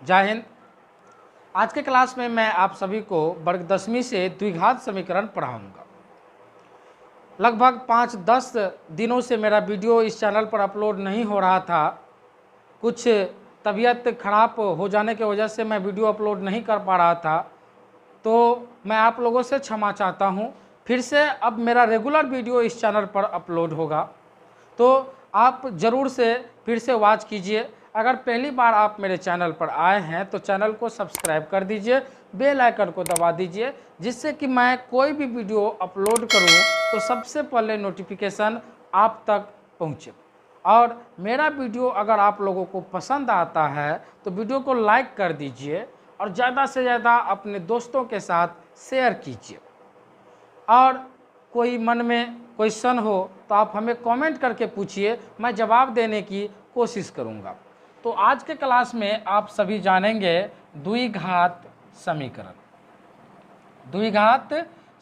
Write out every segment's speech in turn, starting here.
जय हिंद। आज के क्लास में मैं आप सभी को वर्ग 10वीं से द्विघात समीकरण पढ़ाऊंगा। लगभग 5-10 दिनों से मेरा वीडियो इस चैनल पर अपलोड नहीं हो रहा था। कुछ तबीयत खराब हो जाने की वजह से मैं वीडियो अपलोड नहीं कर पा रहा था, तो मैं आप लोगों से क्षमा चाहता हूं। फिर से अब मेरा रेगुलर वीडियो इस चैनल पर अपलोड होगा, तो आप ज़रूर से फिर से वॉच कीजिए। अगर पहली बार आप मेरे चैनल पर आए हैं तो चैनल को सब्सक्राइब कर दीजिए, बेल आइकन को दबा दीजिए, जिससे कि मैं कोई भी वीडियो अपलोड करूं तो सबसे पहले नोटिफिकेशन आप तक पहुंचे। और मेरा वीडियो अगर आप लोगों को पसंद आता है तो वीडियो को लाइक कर दीजिए और ज़्यादा से ज़्यादा अपने दोस्तों के साथ शेयर कीजिए। और कोई मन में क्वेश्चन हो तो आप हमें कमेंट करके पूछिए, मैं जवाब देने की कोशिश करूंगा। तो आज के क्लास में आप सभी जानेंगे द्विघात समीकरण। द्विघात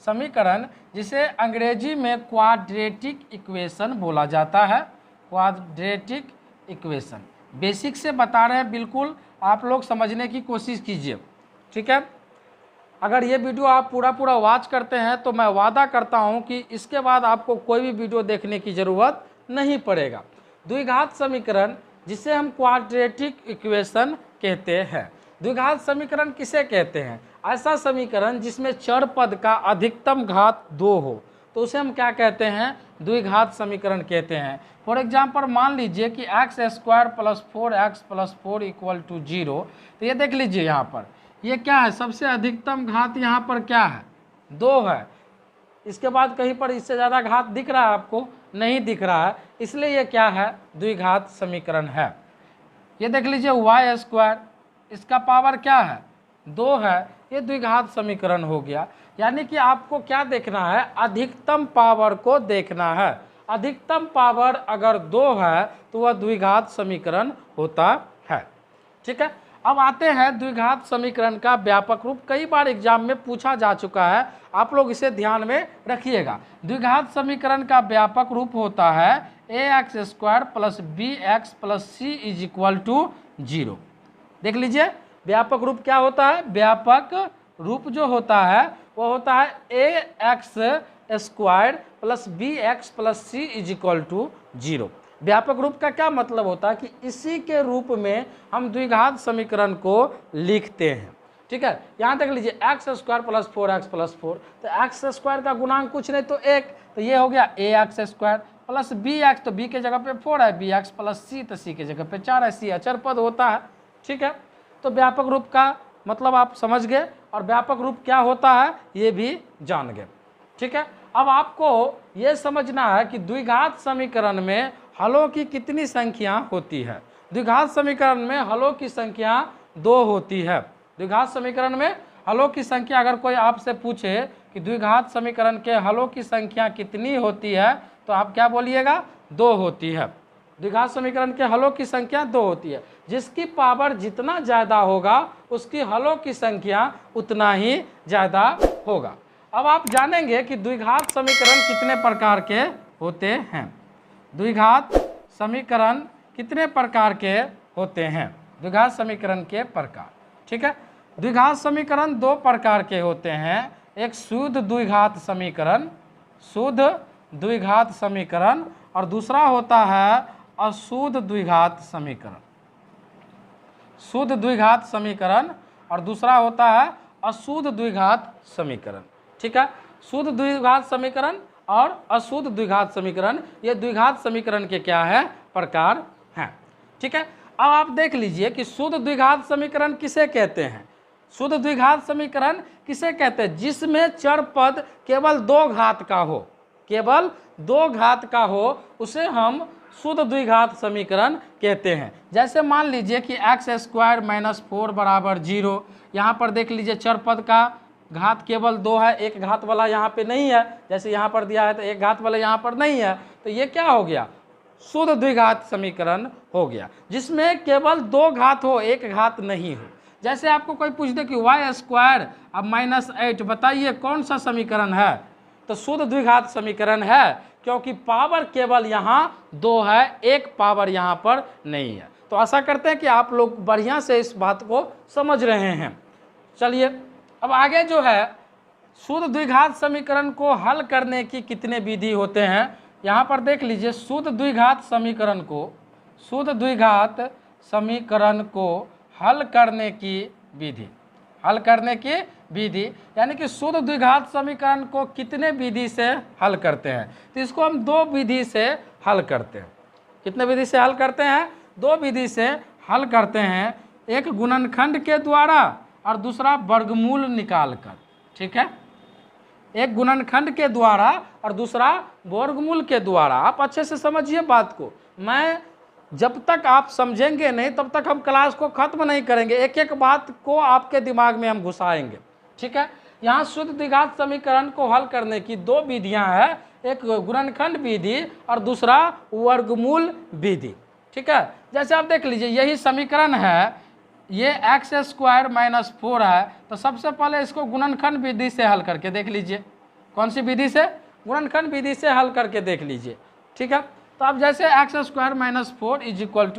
समीकरण जिसे अंग्रेजी में क्वाड्रेटिक इक्वेशन बोला जाता है। क्वाड्रेटिक इक्वेशन बेसिक से बता रहे हैं, बिल्कुल आप लोग समझने की कोशिश कीजिए, ठीक है। अगर ये वीडियो आप पूरा वॉच करते हैं तो मैं वादा करता हूं कि इसके बाद आपको कोई भी वीडियो देखने की ज़रूरत नहीं पड़ेगा। द्विघात समीकरण जिसे हम क्वाड्रेटिक इक्वेशन कहते हैं। द्विघात समीकरण किसे कहते हैं? ऐसा समीकरण जिसमें चर पद का अधिकतम घात 2 हो तो उसे हम क्या कहते हैं? द्विघात समीकरण कहते हैं। फॉर एग्जाम्पल मान लीजिए कि x² + 4x + 4 = 0। तो ये देख लीजिए, यहाँ पर ये क्या है? सबसे अधिकतम घात यहाँ पर क्या है? 2 है। इसके बाद कहीं पर इससे ज़्यादा घात दिख रहा है आपको? नहीं दिख रहा है, इसलिए ये क्या है? द्विघात समीकरण है। ये देख लीजिए y², इसका पावर क्या है? 2 है। ये द्विघात समीकरण हो गया। यानी कि आपको क्या देखना है? अधिकतम पावर को देखना है। अधिकतम पावर अगर 2 है तो वह द्विघात समीकरण होता है, ठीक है। अब आते हैं द्विघात समीकरण का व्यापक रूप। कई बार एग्जाम में पूछा जा चुका है, आप लोग इसे ध्यान में रखिएगा। द्विघात समीकरण का व्यापक रूप होता है ax² + bx + c = 0। देख लीजिए व्यापक रूप क्या होता है? व्यापक रूप जो होता है वो होता है ax² + bx + c = 0। व्यापक रूप का क्या मतलब होता है कि इसी के रूप में हम द्विघात समीकरण को लिखते हैं, ठीक है। यहाँ देख लीजिए x² + 4x + 4, तो x² का गुणांक कुछ नहीं तो 1, तो ये हो गया ax² + bx, तो b के जगह पे 4 है, bx + c, तो c के जगह पे 4 है, c अचर पद होता है, ठीक है। तो व्यापक रूप का मतलब आप समझ गए, और व्यापक रूप क्या होता है ये भी जान गए, ठीक है। अब आपको ये समझना है कि द्विघात समीकरण में हलों की कितनी संख्या होती है। द्विघात समीकरण में हलों की संख्या 2 होती है। द्विघात समीकरण में हलों की संख्या, अगर कोई आपसे पूछे कि द्विघात समीकरण के हलों की संख्या कितनी होती है तो आप क्या बोलिएगा? 2 होती है। द्विघात समीकरण के हलों की संख्या 2 होती है। जिसकी पावर जितना ज़्यादा होगा उसकी हलों की संख्या उतना ही ज़्यादा होगा। अब आप जानेंगे कि द्विघात समीकरण कितने प्रकार के होते हैं। द्विघात समीकरण कितने प्रकार के होते हैं? द्विघात समीकरण के प्रकार, ठीक है। द्विघात समीकरण 2 प्रकार के होते हैं। एक शुद्ध द्विघात समीकरण, शुद्ध द्विघात समीकरण, और दूसरा होता है अशुद्ध द्विघात समीकरण। शुद्ध द्विघात समीकरण और दूसरा होता है अशुद्ध द्विघात समीकरण, ठीक है। शुद्ध द्विघात समीकरण और अशुद्ध द्विघात समीकरण, ये द्विघात समीकरण के क्या है? प्रकार हैं, ठीक है। अब आप देख लीजिए कि शुद्ध द्विघात समीकरण किसे कहते हैं। शुद्ध द्विघात समीकरण किसे कहते हैं? जिसमें चर पद केवल 2 घात का हो, केवल 2 घात का हो, उसे हम शुद्ध द्विघात समीकरण कहते हैं। जैसे मान लीजिए कि x² - 4 = 0। यहाँ पर देख लीजिए चर पद का घात केवल 2 है, एक घात वाला यहाँ पे नहीं है। जैसे यहाँ पर दिया है तो एक घात वाला यहाँ पर नहीं है, तो ये क्या हो गया? शुद्ध द्विघात समीकरण हो गया, जिसमें केवल 2 घात हो, एक घात नहीं हो। जैसे आपको कोई पूछ दे कि y² अब -8, बताइए कौन सा समीकरण है? तो शुद्ध द्विघात समीकरण है, क्योंकि पावर केवल यहाँ 2 है, एक पावर यहाँ पर नहीं है। तो तो आशा करते हैं कि आप लोग बढ़िया से इस बात को समझ रहे हैं। चलिए अब आगे जो है शुद्ध द्विघात समीकरण को हल करने की कितने विधि होते हैं, यहाँ पर देख लीजिए। शुद्ध द्विघात समीकरण को हल करने की विधि यानी कि शुद्ध द्विघात समीकरण को कितने विधि से हल करते हैं, तो इसको हम दो विधि से हल करते हैं। कितने विधि से हल करते हैं? दो विधि से हल करते हैं, एक गुणनखंड के द्वारा और दूसरा वर्गमूल निकालकर। ठीक है, एक गुणनखंड के द्वारा और दूसरा वर्गमूल के द्वारा। आप अच्छे से समझिए बात को, मैं जब तक आप समझेंगे नहीं तब तक हम क्लास को खत्म नहीं करेंगे, एक एक बात को आपके दिमाग में हम घुसाएंगे। ठीक है, यहाँ शुद्ध द्विघात समीकरण को हल करने की दो विधियां हैं, एक गुणनखंड विधि और दूसरा वर्गमूल विधि। ठीक है, जैसे आप देख लीजिए यही समीकरण है, ये x² - 4 है, तो सबसे पहले इसको गुणनखंड विधि से हल करके देख लीजिए। कौन सी विधि से? गुणनखंड विधि से हल करके देख लीजिए। ठीक है, तो अब जैसे x² - 4 =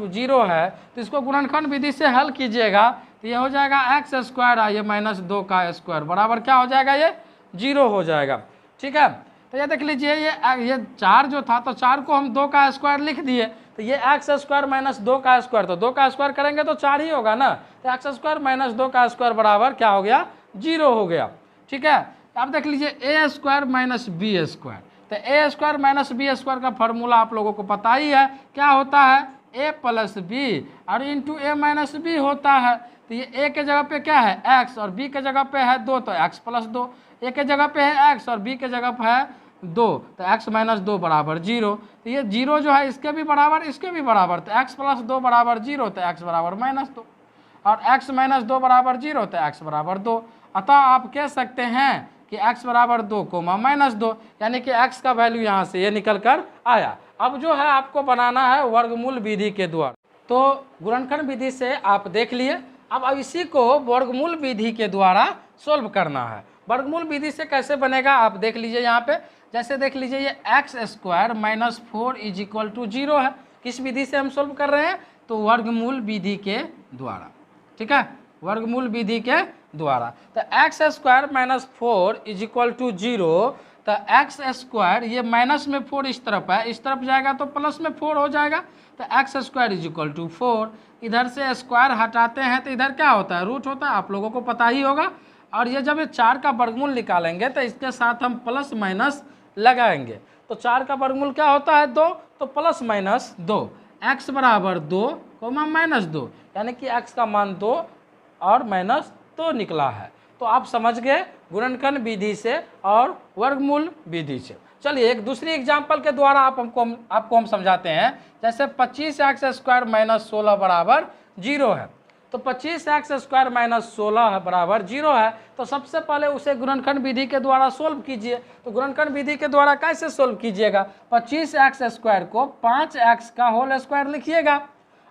0 है, तो इसको गुणनखंड विधि से हल कीजिएगा तो ये हो जाएगा x² ये -2 का स्क्वायर बराबर क्या हो जाएगा? ये 0 हो जाएगा। ठीक है, तो ये देख लीजिए ये 4 जो था तो 4 को हम 2 का स्क्वायर लिख दिए, तो ये x² - 2 का स्क्वायर, तो 2 का स्क्वायर करेंगे तो 4 ही होगा ना, तो x² - 2 का स्क्वायर बराबर क्या हो गया? 0 हो गया। ठीक है, अब देख लीजिए a² - b², तो a² - b² का फॉर्मूला आप लोगों को पता ही है, क्या होता है? a + b और इंटू a - b होता है। तो ये a के जगह पे क्या है? x और b के जगह पे है 2, तो x + 2, a के जगह पे है x और b के जगह पे है 2, तो x - 2 बराबर 0। तो ये 0 जो है इसके भी बराबर इसके भी बराबर, तो x + 2 बराबर 0, तो x बराबर -2 और x - 2 बराबर 0, तो x बराबर 2। अतः आप कह सकते हैं कि x बराबर 2, -2, यानी कि x का वैल्यू यहाँ से ये निकल कर आया। अब जो है आपको बनाना है वर्गमूल विधि के द्वारा, तो गुणनखंड विधि से आप देख लिए। अब इसी को वर्गमूल विधि के द्वारा सोल्व करना है। वर्गमूल विधि से कैसे बनेगा आप देख लीजिए। यहाँ पे जैसे देख लीजिए ये x² - 4 = 0 है, किस विधि से हम सोल्व कर रहे हैं? तो वर्गमूल विधि के द्वारा। ठीक है, वर्गमूल विधि के द्वारा। तो x² - 4 = 0, तो x² ये माइनस में 4 इस तरफ है, इस तरफ जाएगा तो प्लस में 4 हो जाएगा, तो x² = 4। इधर से स्क्वायर हटाते हैं तो इधर क्या होता है? रूट होता है, आप लोगों को पता ही होगा। और ये जब ये 4 का वर्गमूल निकालेंगे तो इसके साथ हम प्लस माइनस लगाएंगे, तो 4 का वर्गमूल क्या होता है? 2, तो प्लस माइनस 2, x बराबर 2, -2, यानी कि x का मान 2 और -2 निकला है। तो आप समझ गए गुणनखंड विधि से और वर्गमूल विधि से। चलिए एक दूसरी एग्जाम्पल के द्वारा आपको हम समझाते हैं। जैसे 25x² - 16 बराबर 0 है, तो 25x² - 16 बराबर 0 है, तो सबसे पहले उसे गुणनखंड विधि के द्वारा सोल्व कीजिए। तो गुणनखंड विधि के द्वारा कैसे सोल्व कीजिएगा? 25x² को 5x का होल स्क्वायर लिखिएगा,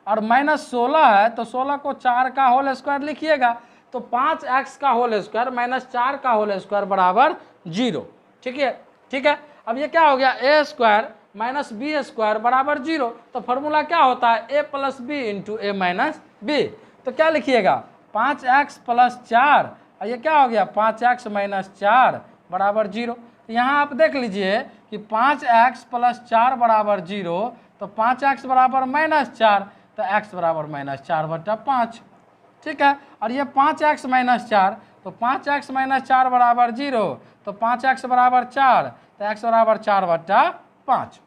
और -16 है तो 16 को 4 का होल स्क्वायर लिखिएगा, तो 5x का होल स्क्वायर - 4 का होल स्क्वायर बराबर 0। ठीक है, ठीक है। अब ये क्या हो गया? a² - b² बराबर 0, तो फॉर्मूला क्या होता है? a + b × a - b। तो क्या लिखिएगा? 5x + 4, और ये क्या हो गया? 5x - 4 बराबर 0। तो यहाँ आप देख लीजिए कि 5x + 4 बराबर 0, तो 5x बराबर -4, तो x बराबर -4/5। ठीक है, और ये 5x - 4, तो 5x - 4 बराबर 0, तो 5x बराबर 4, तो x बराबर 4/5।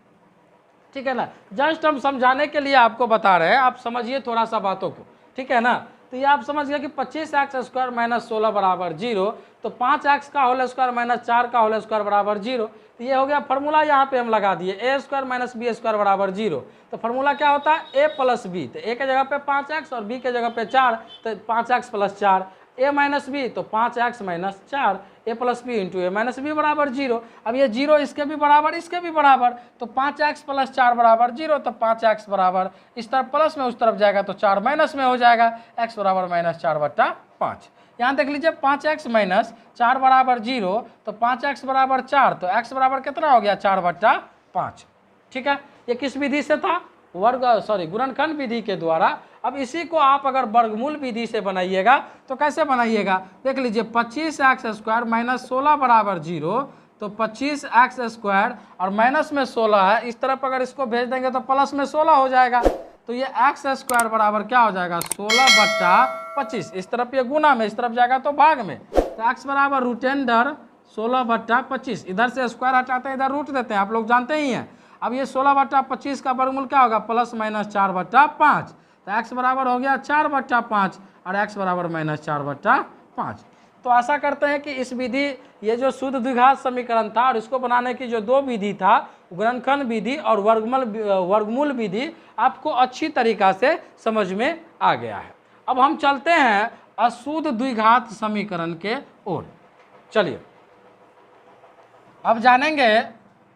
ठीक है ना, जस्ट हम समझाने के लिए आपको बता रहे हैं, आप समझिए थोड़ा सा बातों को। ठीक है ना, तो ये आप समझ गए कि 25x² - 16 बराबर 0, तो 5x का होल स्क्वायर - 4 का होल स्क्वायर बराबर 0। तो ये हो गया फॉर्मूला, यहाँ पे हम लगा दिए a² - b² बराबर 0। तो फॉर्मूला क्या होता है? a + b, तो a के जगह पे 5x और b के जगह पे 4, तो 5x + 4, a - b, तो 5x - 4, a + b × a - b बराबर 0। अब ये 0 इसके भी बराबर इसके भी बराबर, तो 5x + 4 बराबर 0, तो 5x बराबर इस तरफ प्लस में उस तरफ जाएगा तो 4 माइनस में हो जाएगा, x बराबर -4/5। यहाँ देख लीजिए 5x - 4 बराबर 0, तो 5x बराबर 4, तो x बराबर कितना हो गया? 4/5। ठीक है, ये किस विधि से था? गुणनखंड विधि के द्वारा। अब इसी को आप अगर वर्गमूल विधि से बनाइएगा तो कैसे बनाइएगा, देख लीजिए 25x² माइनस 16 बराबर 0, तो 25x² और माइनस में 16 है, इस तरफ अगर इसको भेज देंगे तो प्लस में 16 हो जाएगा, तो ये x² बराबर क्या हो जाएगा 16/25, इस तरफ ये गुना में, इस तरफ जाएगा तो भाग में, तो x बराबर √10 16/25, इधर से स्क्वायर हटाते हैं इधर रूट देते हैं, आप लोग जानते ही हैं। अब ये 16/25 का वर्गमूल क्या होगा प्लस माइनस 4/5, तो x बराबर हो गया 4/5 और x बराबर माइनस 4/5। तो आशा करते हैं कि इस विधि, ये जो शुद्ध द्विघात समीकरण था और इसको बनाने की जो दो विधि था, गुणनखंड विधि और वर्गमूल विधि, आपको अच्छी तरीक़ा से समझ में आ गया है। अब हम चलते हैं अशुद्ध द्विघात समीकरण के ओर। चलिए अब जानेंगे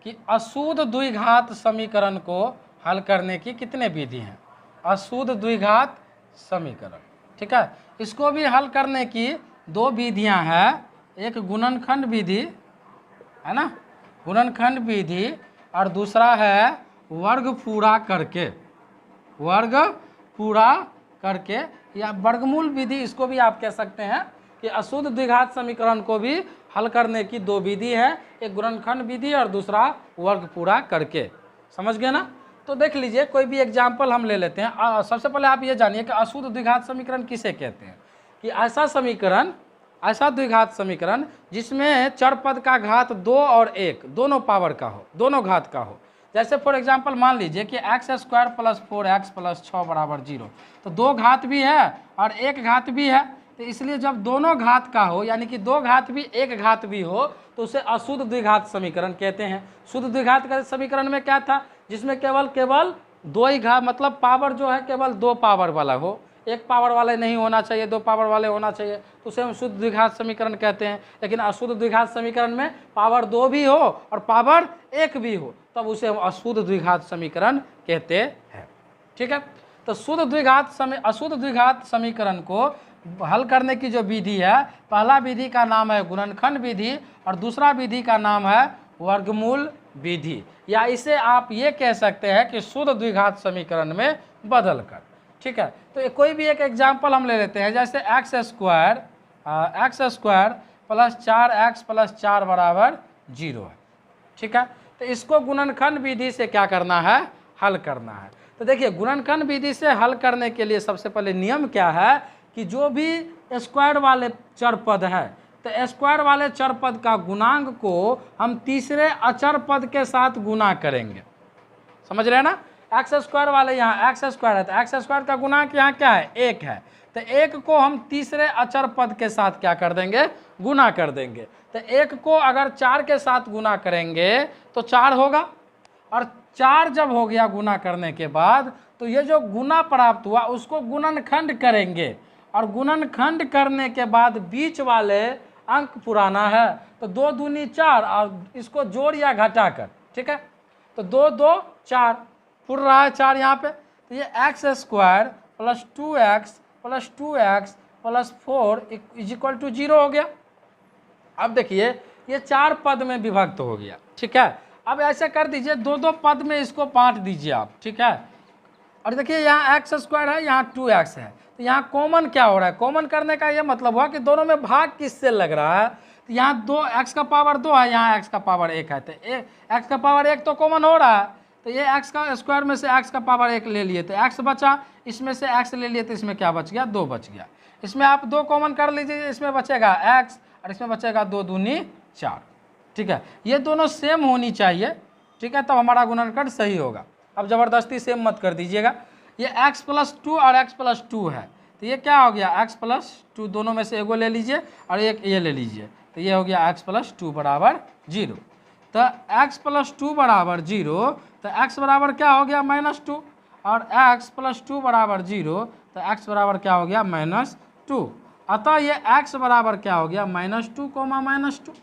कि अशुद्ध द्विघात समीकरण को हल करने की कितने विधि हैं। अशुद्ध द्विघात समीकरण, ठीक है, इसको भी हल करने की दो विधियां हैं, एक गुणनखंड विधि है ना, गुणनखंड विधि, और दूसरा है वर्ग पूरा करके या वर्गमूल विधि, इसको भी आप कह सकते हैं कि अशुद्ध द्विघात समीकरण को भी हल करने की दो विधि है, एक गुणनखंड विधि और दूसरा वर्ग पूरा करके। समझ गए ना। तो देख लीजिए कोई भी एग्जाम्पल हम ले लेते हैं। सबसे पहले आप ये जानिए कि अशुद्ध द्विघात समीकरण किसे कहते हैं, कि ऐसा द्विघात समीकरण जिसमें चर पद का घात 2 और 1 दोनों पावर का हो, दोनों घात का हो। जैसे फॉर एग्जांपल मान लीजिए कि x² + 4x + 6 बराबर 0, तो 2 घात भी है और 1 घात भी है, तो इसलिए जब दोनों घात का हो, यानी कि 2 घात भी 1 घात भी हो, तो उसे अशुद्ध द्विघात समीकरण कहते हैं। शुद्ध द्विघात का समीकरण में क्या था, जिसमें केवल 2 ही घात, मतलब पावर जो है केवल 2 पावर वाला हो, 1 पावर वाले नहीं होना चाहिए, 2 पावर वाले होना चाहिए, तो उसे हम शुद्ध द्विघात समीकरण कहते हैं। लेकिन अशुद्ध द्विघात समीकरण में पावर 2 भी हो और पावर 1 भी हो, तब उसे हम अशुद्ध द्विघात समीकरण कहते हैं। ठीक है, तो अशुद्ध द्विघात समीकरण को हल करने की जो विधि है, पहला विधि का नाम है गुणनखंड विधि और दूसरा विधि का नाम है वर्गमूल विधि, या इसे आप ये कह सकते हैं कि शुद्ध द्विघात समीकरण में बदल कर। ठीक है, तो कोई भी एक एग्जाम्पल हम ले लेते हैं, जैसे x² + 4x + 4 बराबर 0 है। ठीक है, तो इसको गुणनखंड विधि से क्या करना है, हल करना है। तो देखिए गुणनखंड विधि से हल करने के लिए सबसे पहले नियम क्या है कि जो भी स्क्वायर वाले चर पद है, तो स्क्वायर वाले चर पद का गुणांक को हम तीसरे अचर पद के साथ गुना करेंगे। समझ रहे हैं ना, x² वाले यहाँ x² है, तो x² का गुणांक यहाँ क्या है 1 है, तो 1 को हम तीसरे अचर पद के साथ क्या कर देंगे, गुना कर देंगे। तो 1 को अगर 4 के साथ गुना करेंगे तो 4 होगा, और 4 जब हो गया गुना करने के बाद, तो ये जो गुना प्राप्त हुआ उसको गुणनखंड करेंगे, और गुणनखंड करने के बाद बीच वाले अंक पुराना है, तो 2 दूनी 4 और इसको जोड़ या घटा कर, ठीक है, तो 2 2 4 पुर रहा है 4 यहाँ पे, तो ये x² + 2x + 2x + 4 = 0 हो गया। अब देखिए ये 4 पद में विभक्त हो गया। ठीक है, अब ऐसे कर दीजिए 2 पद में इसको बांट दीजिए आप। ठीक है, और देखिए यहाँ x² है, यहाँ 2x है, तो यहाँ कॉमन क्या हो रहा है, कॉमन करने का ये मतलब हुआ कि दोनों में भाग किससे लग रहा है, तो यहाँ 2 x का पावर 2 है, यहाँ x का पावर 1 है, तो x का पावर 1 तो कॉमन हो रहा है, तो ये x का स्क्वायर में से x का पावर 1 ले लिए तो x बचा, इसमें से x ले लिए तो इसमें क्या बच गया 2 बच गया। इसमें आप 2 कॉमन कर लीजिए, इसमें बचेगा x और इसमें बचेगा 2 दूनी 4। ठीक है, ये दोनों सेम होनी चाहिए। ठीक है, तब हमारा गुणनखंड सही होगा। अब ज़बरदस्ती सेम मत कर दीजिएगा। ये x + 2 और x + 2 है, तो ये क्या हो गया x + 2, दोनों में से एगो ले लीजिए और एक ये ले लीजिए, तो ये हो गया x + 2 बराबर 0। तो x + 2 बराबर 0, तो x बराबर क्या हो गया -2, और x + 2 बराबर 0, तो x बराबर क्या हो गया -2। अतः ये x बराबर क्या हो गया -2, -2।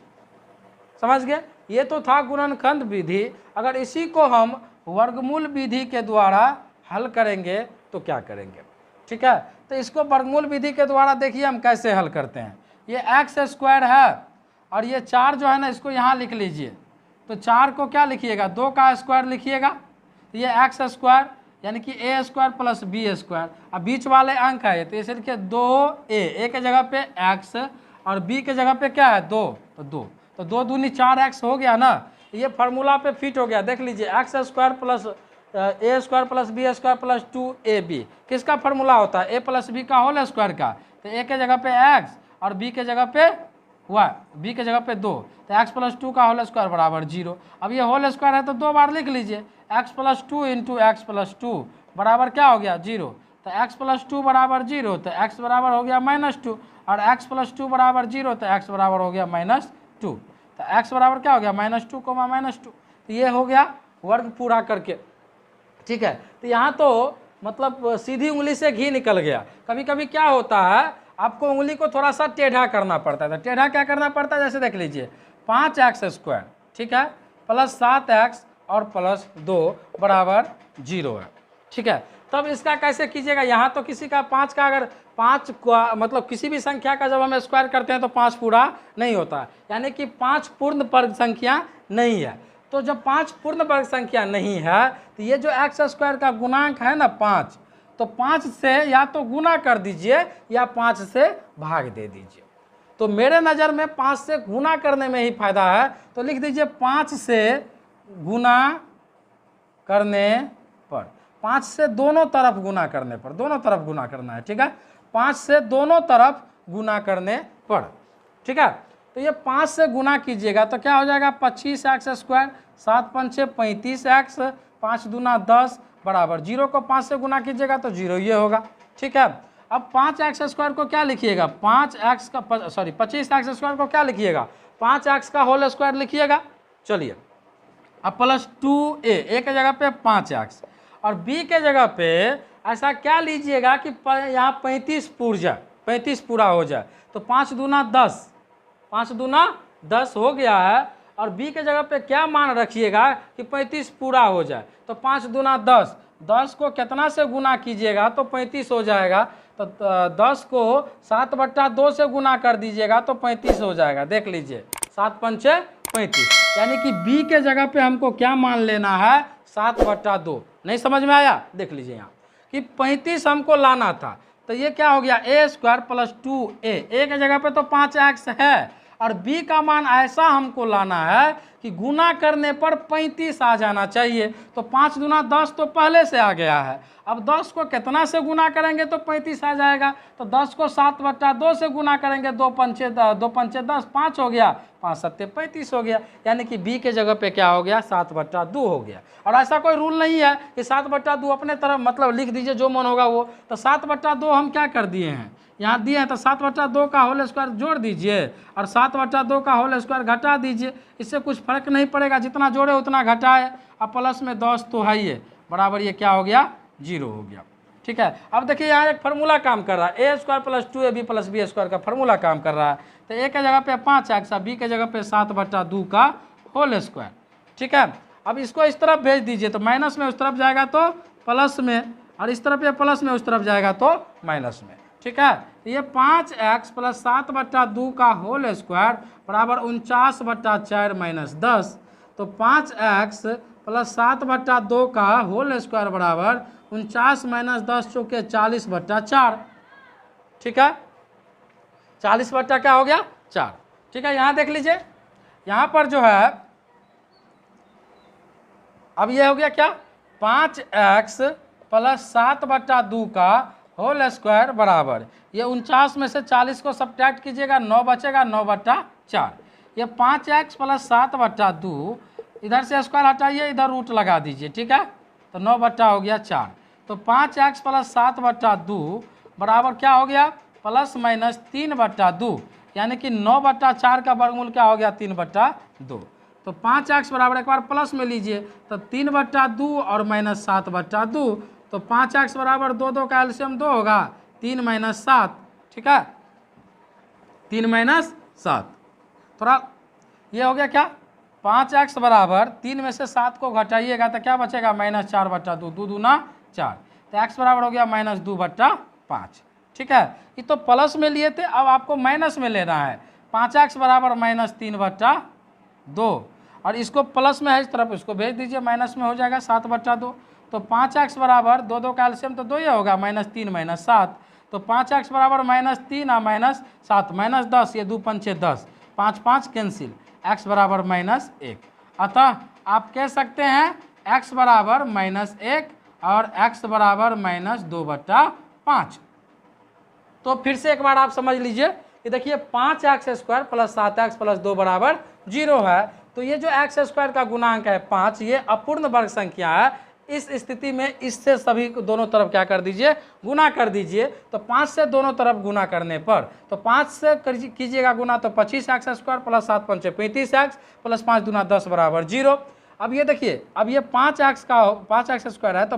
समझ गए, ये तो था गुणनखंड विधि। अगर इसी को हम वर्गमूल विधि के द्वारा हल करेंगे तो क्या करेंगे। ठीक है, तो इसको वर्गमूल विधि के द्वारा देखिए हम कैसे हल करते हैं। ये x² है और ये 4 जो है ना, इसको यहाँ लिख लीजिए, तो 4 को क्या लिखिएगा 2 का स्क्वायर लिखिएगा, तो ये x² यानी कि ए स्क्वायर प्लस बी स्क्वायर। अब बीच वाले अंक है तो इसे लिखिए 2a, ए के जगह पे x और b के जगह पे क्या है 2, तो 2, तो 2 दूनी 4x हो गया ना। ये फार्मूला पे फिट हो गया। देख लीजिए X square plus A square plus B square plus 2ab किसका फार्मूला होता है, ए प्लस बी का होल स्क्वायर का। तो ए के जगह पे x और b के जगह पे हुआ, बी के जगह पे 2, तो x प्लस 2 का होल स्क्वायर बराबर 0। अब ये होल स्क्वायर है तो 2 बार लिख लीजिए, x plus 2 into x plus 2 बराबर क्या हो गया 0। तो x प्लस 2 बराबर 0, तो x बराबर हो गया -2 और x प्लस 2 बराबर 0, तो x बराबर हो गया -2। तो x बराबर क्या हो गया -2, -2। तो ये हो गया वर्ग पूरा करके, ठीक है। तो यहाँ तो मतलब सीधी उंगली से घी निकल गया। कभी कभी क्या होता है, आपको उंगली को थोड़ा सा टेढ़ा करना पड़ता है। तो टेढ़ा क्या करना पड़ता है, जैसे देख लीजिए 5x स्क्वायर, ठीक है, प्लस 7x और प्लस 2 बराबर 0 है, ठीक है। तब इसका कैसे कीजिएगा, यहाँ तो किसी का 5 का अगर 5 का मतलब किसी भी संख्या का जब हम स्क्वायर करते हैं तो 5 पूरा नहीं होता, यानी कि 5 पूर्ण वर्ग संख्या नहीं है। तो जब 5 पूर्ण वर्ग संख्या नहीं है तो ये जो एक्स स्क्वायर का गुणांक है ना 5, तो 5 से या तो गुना कर दीजिए या 5 से भाग दे दीजिए। तो मेरे नज़र में 5 से गुना करने में ही फायदा है, तो लिख दीजिए 5 से गुना करने पर, 5 से दोनों तरफ गुना करने पर, दोनों तरफ गुना करना है, ठीक है। 5 से दोनों तरफ गुना करने पर, ठीक है। तो ये 5 से गुना कीजिएगा तो क्या हो जाएगा 25x स्क्वायर, 7 पंचे 35x, 5 दूना 10 बराबर 0 को 5 से गुना कीजिएगा तो 0 ये होगा, ठीक है। अब 5x स्क्वायर को क्या लिखिएगा, 5x का सॉरी 25x स्क्वायर को क्या लिखिएगा, 5x का होल स्क्वायर लिखिएगा। चलिए अब प्लस 2a, ए के जगह पे 5x और b के जगह पे ऐसा क्या लीजिएगा कि यहाँ 35 पूर जाए, 35 पूरा हो जाए। तो 5 दूना 10, 5 दूना 10 हो गया है और b के जगह पे क्या मान रखिएगा कि 35 पूरा हो जाए। तो 5 दूना 10, 10 को कितना से गुना कीजिएगा तो 35 हो जाएगा। तो 10 को 7/2 से गुना कर दीजिएगा तो 35 हो जाएगा। देख लीजिए 7 पंचे 35, यानी कि b के जगह पे हमको क्या मान लेना है 7/2। नहीं समझ में आया, देख लीजिए यहाँ कि 35 हमको लाना था। तो ये क्या हो गया ए स्क्वायर प्लस 2a, ए के जगह पे तो 5x है और b का मान ऐसा हमको लाना है कि गुना करने पर 35 आ जाना चाहिए। तो 5 दूना 10 तो पहले से आ गया है, अब 10 को कितना से गुना करेंगे तो 35 आ जाएगा। तो 10 को 7/2 से गुना करेंगे, 2 पंचे 10, 5 हो गया, 5 सत्ते 35 हो गया, यानी कि b के जगह पे क्या हो गया 7/2 हो गया। और ऐसा कोई रूल नहीं है कि 7/2 अपने तरफ मतलब लिख दीजिए जो मन होगा वो। तो 7/2 हम क्या कर दिए हैं, यहाँ दिए हैं तो 7/2 का होल स्क्वायर जोड़ दीजिए और 7/2 का होल स्क्वायर घटा दीजिए, इससे कुछ फर्क नहीं पड़ेगा, जितना जोड़े उतना घटाए। अब प्लस में 10 तो है ये बराबर ये क्या हो गया 0 हो गया, ठीक है। अब देखिए यहाँ एक फार्मूला काम कर रहा है, A square plus 2ab plus B square का फार्मूला काम कर रहा है। तो ए के जगह पे 5x, बी के जगह पे 7/2 का होल स्क्वायर, ठीक है। अब इसको इस तरफ भेज दीजिए तो माइनस में उस तरफ जाएगा तो प्लस में, और इस तरफ ये प्लस में उस तरफ जाएगा तो माइनस में, ठीक है। तो ये 5x प्लस 7/2 का होल स्क्वायर बराबर 49/4 माइनस 10। तो 5x प्लस 7/2 का होल स्क्वायर बराबर 49 माइनस 10 चौके 40/4, ठीक है। 40 बट्टा क्या हो गया 4, ठीक है। यहाँ देख लीजिए, यहाँ पर जो है अब ये हो गया क्या 5x प्लस 7/2 का होल स्क्वायर बराबर ये 49 में से 40 को सब्ट्रैक्ट कीजिएगा, 9 बचेगा, 9/4। ये 5x प्लस 7/2, इधर से स्क्वायर हटाइए, इधर रूट लगा दीजिए, ठीक है। तो 9 हो गया 4। तो 5x प्लस 7/2 बराबर क्या हो गया प्लस माइनस 3/2, यानी कि 9/4 का वर्गमूल क्या हो गया 3/2। तो 5x बराबर एक बार प्लस में लीजिए तो 3/2 और माइनस 7/2। तो 5x बराबर 2 का एलसीएम 2 होगा, 3 माइनस 7, ठीक है, 3 माइनस 7। थोड़ा ये हो गया क्या 5x बराबर 3 में से 7 को घटाइएगा तो क्या बचेगा -4/2, 2 दूना 4। तो x बराबर हो गया -2/5, ठीक है। ये तो प्लस में लिए थे, अब आपको माइनस में लेना है। 5x बराबर -3/2 और इसको प्लस में है इस तरफ, इसको भेज दीजिए माइनस में हो जाएगा 7/2। तो 5x बराबर 2 का एलसीएम तो 2 ही होगा, -3 -7, तो 5x बराबर -3 और -7 -10, ये 2 पंचे 10, 5 5 कैंसिल, x बराबर -1। अतः आप कह सकते हैं x बराबर -1 और x बराबर -2/5। तो फिर से एक बार आप समझ लीजिए कि देखिए 5x² + 7x + 2 बराबर 0 है। तो ये जो x² का गुणांक है 5, ये अपूर्ण वर्ग संख्या है। इस स्थिति में इससे सभी को दोनों तरफ क्या कर दीजिए, गुना कर दीजिए। तो 5 से दोनों तरफ गुना करने पर, तो 5 से कीजिएगा गुना तो 25x² + 7 पंचे 35x + 5 दूना 10 बराबर 0। अब ये देखिए, अब ये 5x² है तो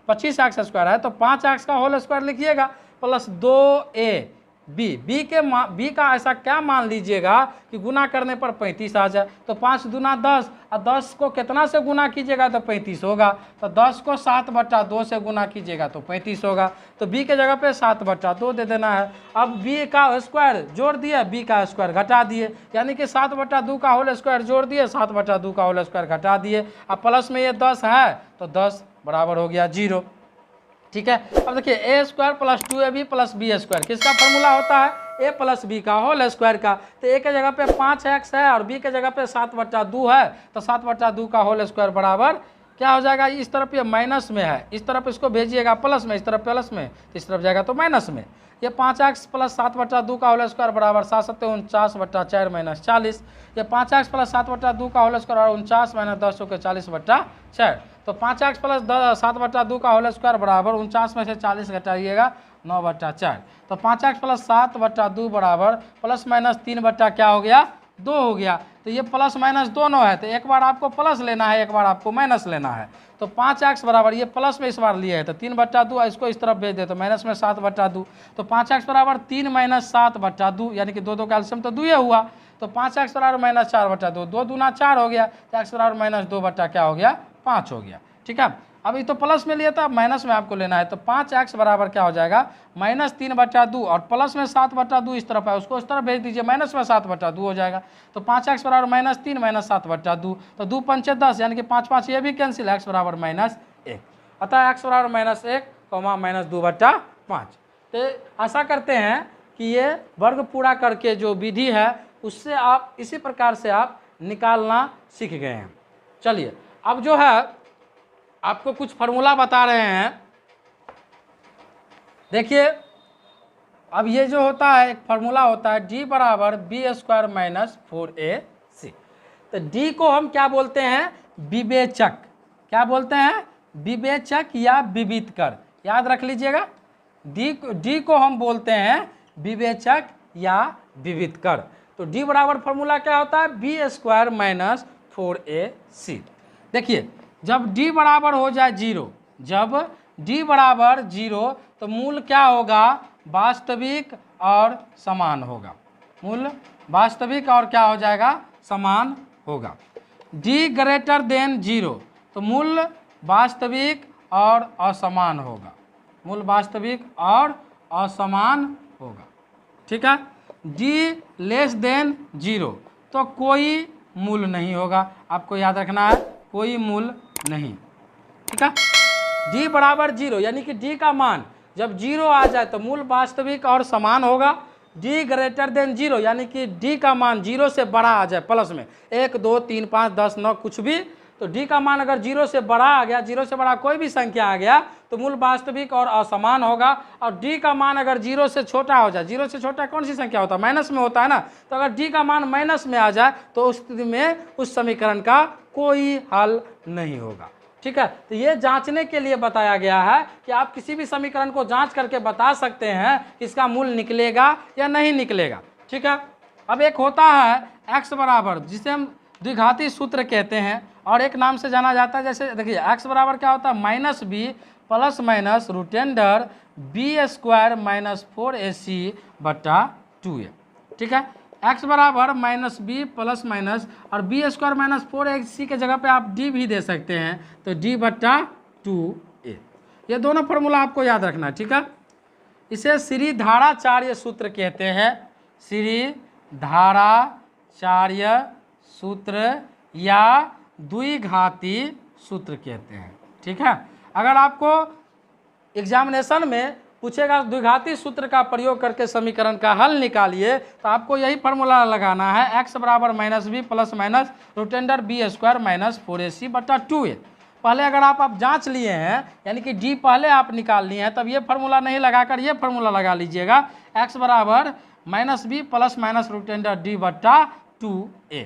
25x² है तो 5x का होल स्क्वायर लिखिएगा प्लस 2a बी का ऐसा क्या मान लीजिएगा कि गुना करने पर 35 आ जाए। तो 5 दूना 10 और 10 को कितना से गुना कीजिएगा तो 35 होगा। तो 10 को 7/2 से गुना कीजिएगा तो 35 होगा। तो b के जगह पे 7/2 दे देना है। अब b का स्क्वायर जोड़ दिए, b का स्क्वायर घटा दिए, यानी कि 7/2 का होल स्क्वायर जोड़ दिए, 7/2 का होल स्क्वायर घटा दिए। अब प्लस में ये 10 है तो 10 बराबर हो गया 0। ठीक है। अब देखिए a² + 2ab + b², किसका फॉर्मूला होता है, a + b का होल स्क्वायर का। तो a के जगह पे 5x है और b के जगह पे 7/2 है, तो 7/2 का होल स्क्वायर बराबर क्या हो जाएगा, इस तरफ ये माइनस में है, इस तरफ इसको भेजिएगा प्लस में, इस तरफ प्लस में, तो इस तरफ जाएगा तो माइनस में। ये 5x + 7/2 का होल स्क्वायर बराबर 7 7 49/4 -40। ये 5x + 7/2 का होल स्क्वायर और 49 - 10 के 40/4। तो 5x + 7/2 का होल स्क्वायर बराबर 49 में से 40 घटाइएगा 9/4। तो 5x + 7/2 बराबर ±3 क्या हो गया, 2 हो गया। तो ये प्लस माइनस दोनों है, तो एक बार आपको प्लस लेना है, एक बार आपको माइनस लेना है। तो 5x बराबर, ये प्लस में इस बार लिए है तो 3/2, इसको इस तरफ भेज दे तो माइनस में 7/2। तो 5x बराबर 3 - 7/2, यानी कि 2 का एलसीएम तो 2 ही हुआ। तो 5x बराबर -4/2, 2 दूना 4 हो गया, तो x बराबर -2 क्या हो गया, 5 हो गया। ठीक है। अब ये तो प्लस में लिया था, अब माइनस में आपको लेना है। तो 5x बराबर क्या हो जाएगा, -3/2 और प्लस में 7/2 इस तरफ है, उसको इस तरफ भेज दीजिए, माइनस में 7/2 हो जाएगा। तो 5x बराबर -3 - 7/2, तो 2 पंचे 10, यानी कि 5 5 ये भी कैंसिल, x बराबर -1। अतः x बराबर -1, -2/5। तो आशा करते हैं कि ये वर्ग पूरा करके जो विधि है उससे आप इसी प्रकार से आप निकालना सीख गए हैं। चलिए अब जो है आपको कुछ फार्मूला बता रहे हैं। देखिए अब ये जो होता है, एक फार्मूला होता है d बराबर b² - 4ac। तो d को हम क्या बोलते हैं, विवेचक। क्या बोलते हैं, विवेचक या विविधकर, याद रख लीजिएगा। d को हम बोलते हैं विवेचक या विविधकर। तो d बराबर फार्मूला क्या होता है, b² - 4ac। देखिए जब d बराबर हो जाए 0, जब d बराबर 0 तो मूल क्या होगा, वास्तविक और समान होगा। मूल वास्तविक और क्या हो जाएगा, समान होगा। d > 0 तो मूल वास्तविक और असमान होगा। मूल वास्तविक और असमान होगा। ठीक है। d < 0 तो कोई मूल नहीं होगा, आपको याद रखना है, कोई मूल नहीं। ठीक है। d बराबर 0 यानी कि d का मान जब 0 आ जाए तो मूल वास्तविक और समान होगा। d > 0 यानी कि d का मान 0 से बड़ा आ जाए, प्लस में 1 2 3 5 10 9 कुछ भी, तो d का मान अगर 0 से बड़ा आ गया, 0 से बड़ा कोई भी संख्या आ गया तो मूल वास्तविक और असमान होगा। और d का मान अगर 0 से छोटा हो जाए, 0 से छोटा कौन सी संख्या होता है, माइनस में होता है ना, तो अगर d का मान माइनस में आ जाए तो उस स्थिति में उस समीकरण का कोई हल नहीं होगा। ठीक है। तो ये जांचने के लिए बताया गया है कि आप किसी भी समीकरण को जांच करके बता सकते हैं कि इसका मूल निकलेगा या नहीं निकलेगा। ठीक है। अब एक होता है x बराबर, जिसे हम द्विघाती सूत्र कहते हैं और एक नाम से जाना जाता है। जैसे देखिए x बराबर क्या होता है, -b ± b² - 4ac/2a। ठीक है। x बराबर -b ± और b² - 4ac के जगह पे आप d भी दे सकते हैं, तो d/2a। ये दोनों फार्मूला आपको याद रखना है। ठीक है। इसे श्रीधाराचार्य सूत्र कहते हैं, श्रीधाराचार्य सूत्र या द्विघाती सूत्र कहते हैं। ठीक है। अगर आपको एग्जामिनेशन में पूछेगा द्विघाती सूत्र का प्रयोग करके समीकरण का हल निकालिए, तो आपको यही फार्मूला लगाना है, x बराबर minus B plus minus root under B square minus 4ac बटा 2a। पहले अगर आप जांच लिए हैं, यानी कि d पहले आप निकाल लिए हैं, तब ये फार्मूला नहीं लगाकर ये फार्मूला लगा लीजिएगा, x बराबर minus B plus minus root under D बटा 2a।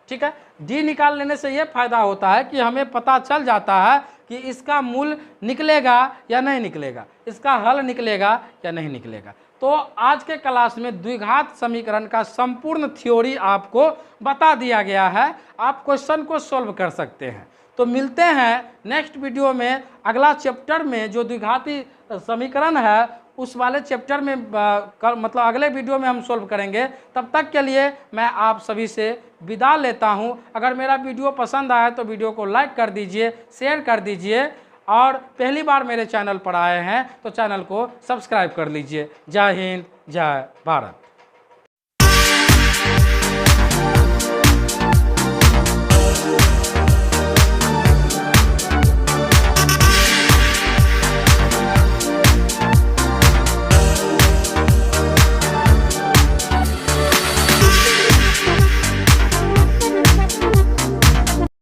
ठीक है, d निकाल लेने से ये फायदा होता है कि हमें पता चल जाता है कि इसका मूल निकलेगा या नहीं निकलेगा, इसका हल निकलेगा या नहीं निकलेगा। तो आज के क्लास में द्विघात समीकरण का संपूर्ण थ्योरी आपको बता दिया गया है, आप क्वेश्चन को सॉल्व कर सकते हैं। तो मिलते हैं नेक्स्ट वीडियो में, अगला चैप्टर में जो द्विघाती समीकरण है उस वाले चैप्टर में मतलब अगले वीडियो में हम सॉल्व करेंगे। तब तक के लिए मैं आप सभी से विदा लेता हूं। अगर मेरा वीडियो पसंद आया तो वीडियो को लाइक कर दीजिए, शेयर कर दीजिए, और पहली बार मेरे चैनल पर आए हैं तो चैनल को सब्सक्राइब कर लीजिए। जय हिंद, जय भारत।